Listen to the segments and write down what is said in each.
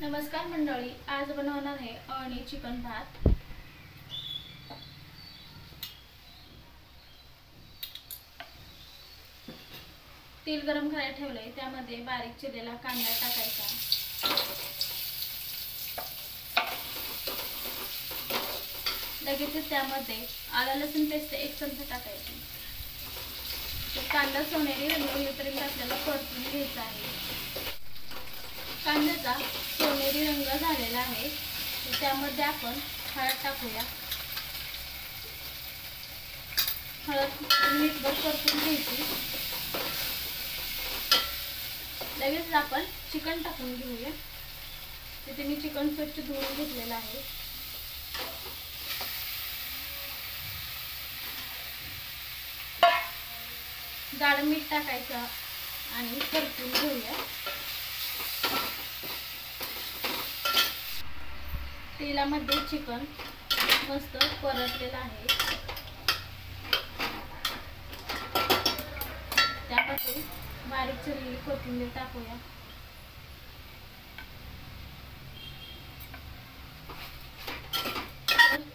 नमस्कार मंडळी, आज बनवणार आहे अळणी चिकन भात। तेल गरम करायला ठेवलंय, त्यामध्ये बारीक चिरलेला कांदा टाकायचा। लगेच त्यामध्ये आलं लसूण पेस्ट 1 चमचा टाकायची। कांदा सोनेरी रंग येईपर्यंत आपल्याला परतून घ्यायचा आहे। कांद्याचा सोनेरी रंग झालेला आहे, त्यामध्ये आपण हळद टाकूया। हळद मीठभर परतून घ्यायची। लगेच आपण चिकन टाकून घेऊया। तिथे मी चिकन स्वच्छ धुवून घेतलेलं आहे। जाड मीठ टाकायचं आणि परतून घेऊया। तेलामध्ये चिकन मस्त परतलेलं आहे, त्यामध्ये बारीक चिरलेली कोथिंबीर टाकूया।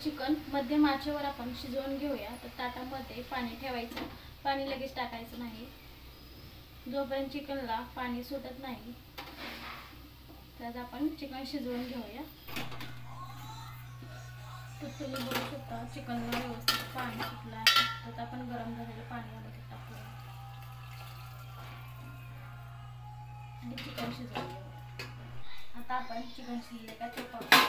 चिकन मध्यम आचेवर आपण शिजवून घेऊया। तर ताटामध्ये पाणी ठेवायचं, पाणी लगेच टाकायचं नाही। जोपर्यंत चिकनला पाणी सुटत नाही त्यात आपण चिकन शिजवून घेऊया। तर तुम्ही बघू शकता चिकनला व्यवस्थित पाणी सुटलं आहे। तर आपण गरम झालेलं पाणी यामध्ये टाकूया आणि चिकन शिजवून घेऊया। आता आपण चिकन शिजले का ते पाहूया।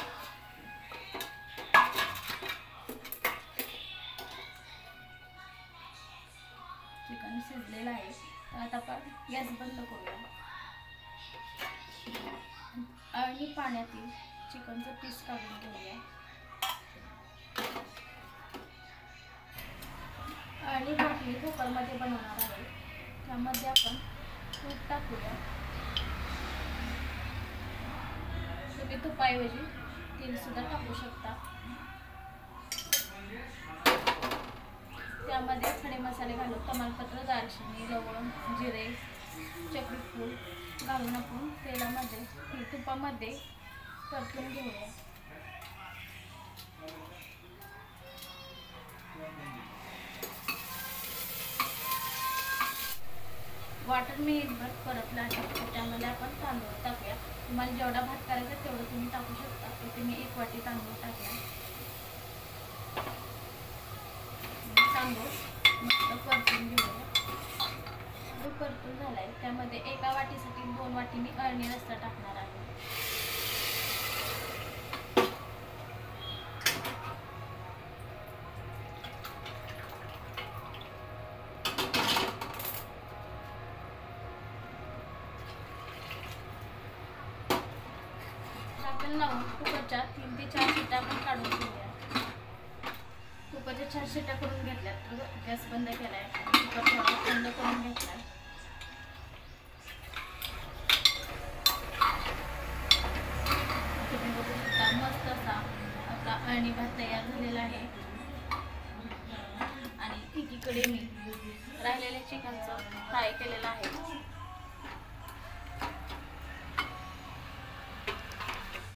चिकन शिजलेलं आहे, तर आता आपण गॅस बंद करूया। आणि पाण्यातील चिकनचं पीस काढून घेऊया आणि भाकरी कुकरमध्ये बनवणार आहे, त्यामध्ये आपण तूप टाकूया। तुम्ही तुपाऐवजी तेल सुद्धा टाकू शकता। त्यामध्ये खडे मसाले घालून तमालपत्र, दालचिनी, लवंग, जिरे, चक्रीफूल घालून आपण तेलामध्ये तुपामध्ये परतून घेऊया। वाटण मिनिटभर परतलं आहे, त्यामध्ये आपण तांदूळ टाकूया। तुम्हाला जेवढा भात करायचा तेवढं तुम्ही टाकू शकता। इथे मी 1 वाटी तांदूळ टाकला। तांदूळ मस्त परतून घेऊया। परतून झालाय, त्यामध्ये 1 वाटीसाठी 2 वाटी मी अळणी रस्सा टाकणार आहे। झाकण लावून कुकरच्या 3 ते 4 शिट्ट्या आपण काढून घेऊया। कुकरच्या 4 शिट्ट्या करून घेतल्यात, गॅस बंद केलाय, कुकर थोडा थंड करून घेतलाय। तुम्ही बघू शकता मस्त असा आपला अळणी भात तयार झालेला आहे। आणि एकीकडे मी राहिलेल्या चिकनचं फ्राय केलेलं आहे।